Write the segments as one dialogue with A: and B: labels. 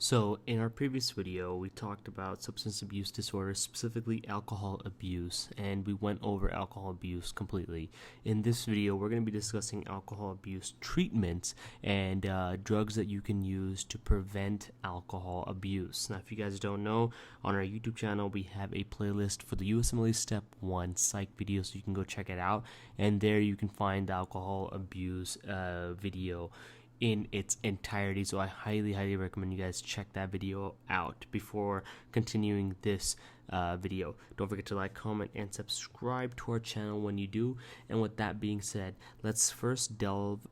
A: So in our previous video, we talked about substance abuse disorders, specifically alcohol abuse, and we went over alcohol abuse completely. In this video, we're going to be discussing alcohol abuse treatments and drugs that you can use to prevent alcohol abuse. Now, if you guys don't know, on our YouTube channel, we have a playlist for the USMLE Step 1 Psych video, so you can go check it out, and there you can find the alcohol abuse video in its entirety. So I highly recommend you guys check that video out before continuing this video. Don't forget to like, comment, and subscribe to our channel when you do. And with that being said, let's first delve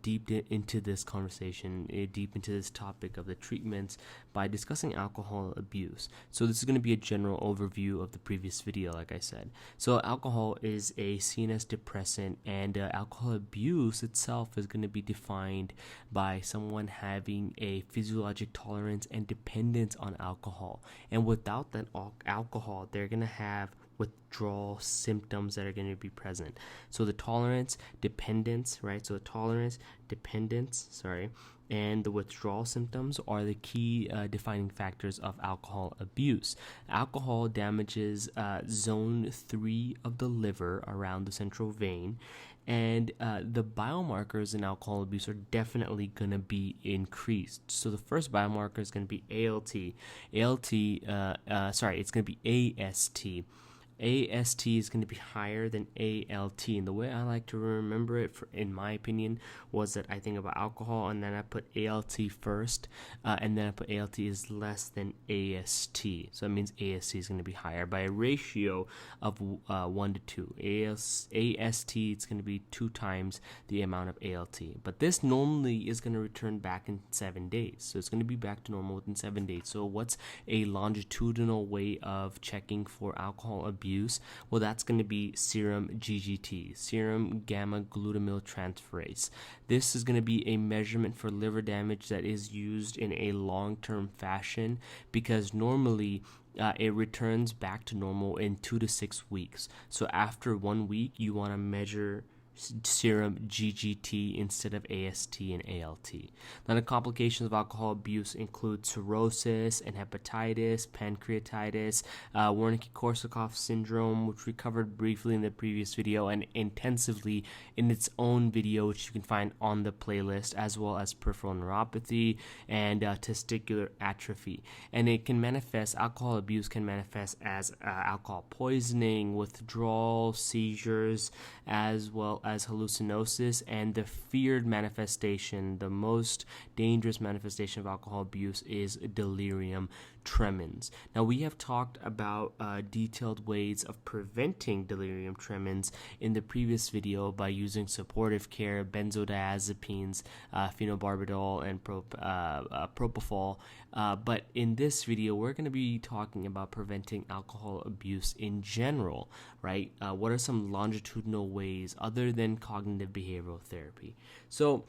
A: deep into this conversation, deep into this topic of the treatments by discussing alcohol abuse. So this is going to be a general overview of the previous video, like I said. So alcohol is a CNS depressant, and alcohol abuse itself is going to be defined by someone having a physiologic tolerance and dependence on alcohol. And without that alcohol, they're going to have withdrawal symptoms that are going to be present. So the tolerance, dependence, right? So the tolerance, dependence, and the withdrawal symptoms are the key defining factors of alcohol abuse. Alcohol damages zone 3 of the liver around the central vein, and the biomarkers in alcohol abuse are definitely going to be increased. So the first biomarker is going to be it's going to be AST. AST is going to be higher than ALT, and the way I like to remember it, in my opinion, was that I think about alcohol and then I put ALT first, and then I put ALT is less than AST. So that means AST is going to be higher by a ratio of 1 to 2. AST is going to be 2 times the amount of ALT, but this normally is going to return back in 7 days. So it's going to be back to normal within 7 days. So what's a longitudinal way of checking for alcohol abuse? Well, that's going to be serum GGT, serum gamma glutamyl transferase. This is going to be a measurement for liver damage that is used in a long-term fashion, because normally it returns back to normal in 2 to 6 weeks. So after 1 week, you want to measure serum GGT instead of AST and ALT. Now, the complications of alcohol abuse include cirrhosis and hepatitis, pancreatitis, Wernicke-Korsakoff syndrome, which we covered briefly in the previous video and intensively in its own video, which you can find on the playlist, as well as peripheral neuropathy and testicular atrophy. And alcohol abuse can manifest as alcohol poisoning, withdrawal, seizures, as well as hallucinosis, and the feared manifestation, the most dangerous manifestation of alcohol abuse, is delirium tremens. Now, we have talked about detailed ways of preventing delirium tremens in the previous video by using supportive care, benzodiazepines, phenobarbital, and propofol. But in this video, we're going to be talking about preventing alcohol abuse in general, right? What are some longitudinal ways other than cognitive behavioral therapy? So,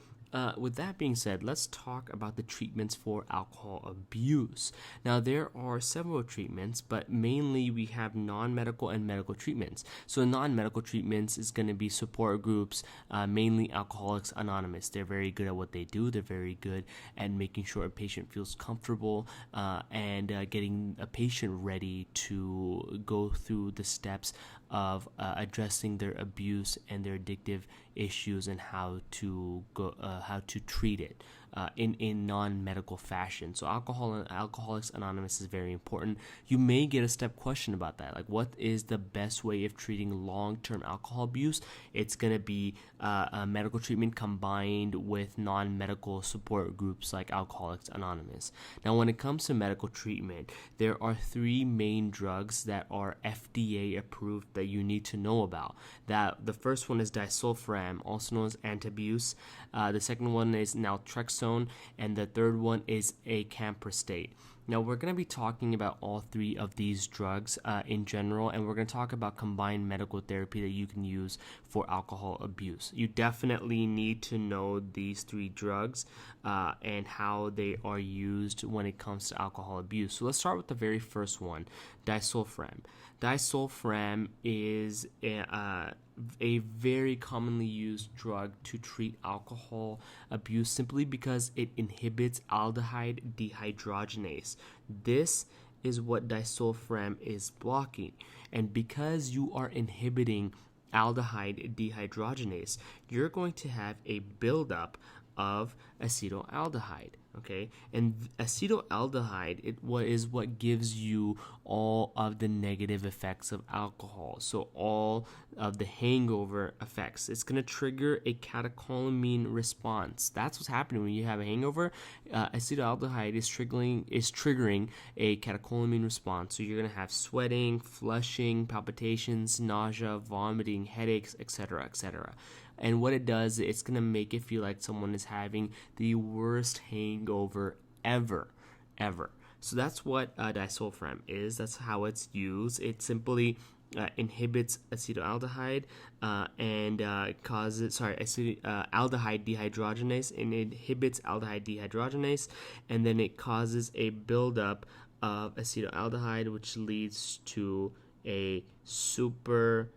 A: with that being said, let's talk about the treatments for alcohol abuse. Now, there are several treatments, but mainly we have non-medical and medical treatments. So non-medical treatments is going to be support groups, mainly Alcoholics Anonymous. They're very good at what they do. They're very good at making sure a patient feels comfortable and getting a patient ready to go through the steps of addressing their abuse and their addictive issues and how to treat it in non-medical fashion. So Alcoholics Anonymous is very important. You may get a step question about that, like what is the best way of treating long-term alcohol abuse? It's going to be a medical treatment combined with non-medical support groups like Alcoholics Anonymous. Now, when it comes to medical treatment, there are 3 main drugs that are FDA approved that you need to know about. That the first one is disulfiram, also known as antabuse. The second one is naltrexone, and the third one is acamprostate. Now, we're going to be talking about all three of these drugs in general, and we're going to talk about combined medical therapy that you can use for alcohol abuse. You definitely need to know these three drugs and how they are used when it comes to alcohol abuse. So let's start with the very first one, disulfiram. Disulfiram is a very commonly used drug to treat alcohol abuse simply because it inhibits aldehyde dehydrogenase. This is what disulfiram is blocking. And because you are inhibiting aldehyde dehydrogenase, you're going to have a buildup of acetaldehyde. Okay, and acetaldehyde is what gives you all of the negative effects of alcohol. So all of the hangover effects. It's going to trigger a catecholamine response. That's what's happening when you have a hangover. Acetaldehyde is triggering a catecholamine response. So you're going to have sweating, flushing, palpitations, nausea, vomiting, headaches, etc., etc. And what it does, it's going to make it feel like someone is having the worst hangover ever. So that's what disulfiram is. That's how it's used. It simply inhibits acetaldehyde and causes, aldehyde dehydrogenase, and it inhibits aldehyde dehydrogenase, and then it causes a buildup of acetaldehyde, which leads to a super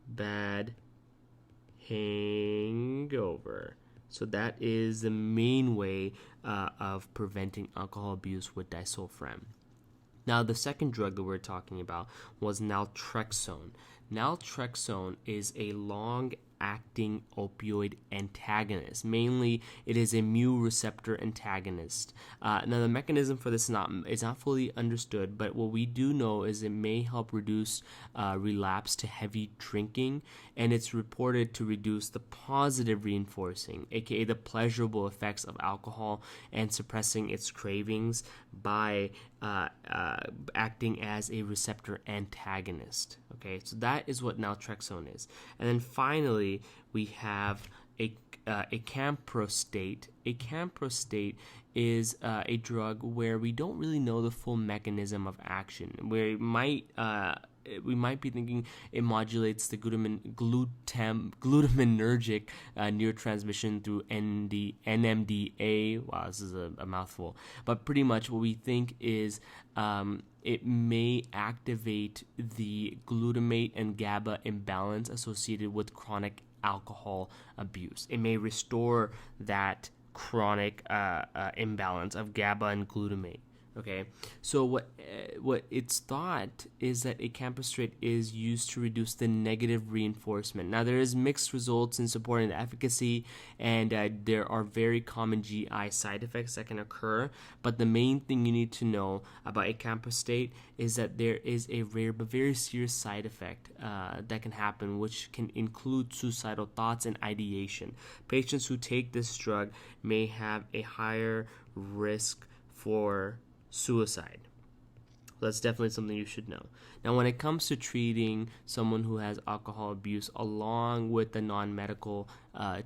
A: bad hangover. So that is the main way of preventing alcohol abuse with disulfiram. Now, the second drug that we're talking about was naltrexone. Naltrexone is a long-acting opioid antagonist. Mainly, it is a mu receptor antagonist. Now, the mechanism for this is not fully understood, but what we do know is it may help reduce relapse to heavy drinking, and it's reported to reduce the positive reinforcing, aka the pleasurable effects of alcohol, and suppressing its cravings by acting as a receptor antagonist. Okay, so that is what naltrexone is. And then finally, we have a camprostate. A camprostate is a drug where we don't really know the full mechanism of action, where it might we might be thinking it modulates the glutaminergic neurotransmission through NMDA. Wow, this is a mouthful. But pretty much what we think is it may activate the glutamate and GABA imbalance associated with chronic alcohol abuse. It may restore that chronic imbalance of GABA and glutamate. Okay, so what it's thought is that a camprostate is used to reduce the negative reinforcement. Now, there is mixed results in supporting the efficacy, and there are very common GI side effects that can occur, but the main thing you need to know about a camprostate is that there is a rare but very serious side effect that can happen, which can include suicidal thoughts and ideation. Patients who take this drug may have a higher risk for suicide. That's definitely something you should know. Now, when it comes to treating someone who has alcohol abuse, along with the non-medical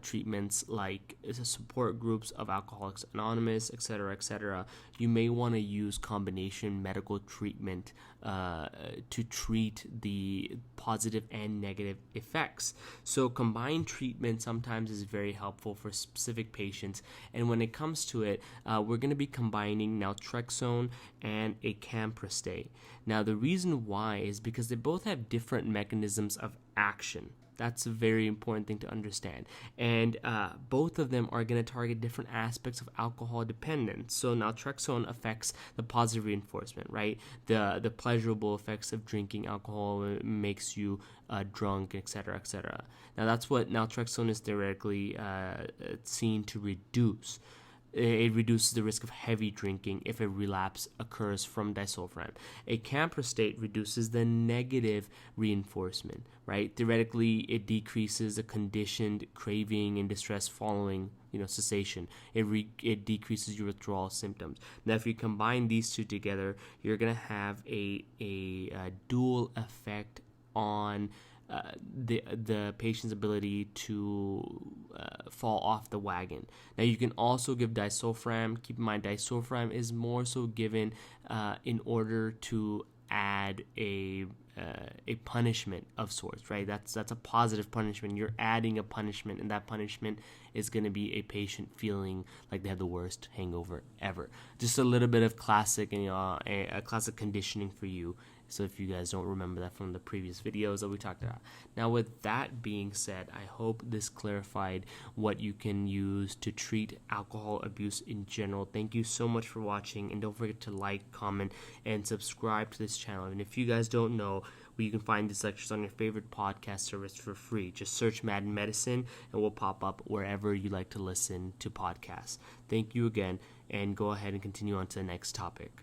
A: treatments like support groups of Alcoholics Anonymous, etc., you may want to use combination medical treatment to treat the positive and negative effects. So combined treatment sometimes is very helpful for specific patients. And when it comes to it, we're going to be combining naltrexone and a camprostate. Now, the reason why is because they both have different mechanisms of action. That's a very important thing to understand. And both of them are going to target different aspects of alcohol dependence. So naltrexone affects the positive reinforcement, right? The pleasurable effects of drinking alcohol makes you drunk, etc., etc. Now, that's what naltrexone is theoretically seen to reduce. It reduces the risk of heavy drinking if a relapse occurs from disulfiram. A camprostate reduces the negative reinforcement, right? Theoretically, it decreases the conditioned craving and distress following cessation. It decreases your withdrawal symptoms. Now, if you combine these two together, you're going to have a dual effect on the patient's ability to fall off the wagon. Now, you can also give disulfiram. Keep in mind, disulfiram is more so given in order to add a punishment of sorts, right? That's a positive punishment. You're adding a punishment, and that punishment is going to be a patient feeling like they have the worst hangover ever. Just a little bit of classic, a classic conditioning for you. So if you guys don't remember that from the previous videos that we talked about. Now, with that being said, I hope this clarified what you can use to treat alcohol abuse in general. Thank you so much for watching, and don't forget to like, comment, and subscribe to this channel. And if you guys don't know, you can find these lectures on your favorite podcast service for free. Just search Madden Medicine, and we'll pop up wherever you like to listen to podcasts. Thank you again, and go ahead and continue on to the next topic.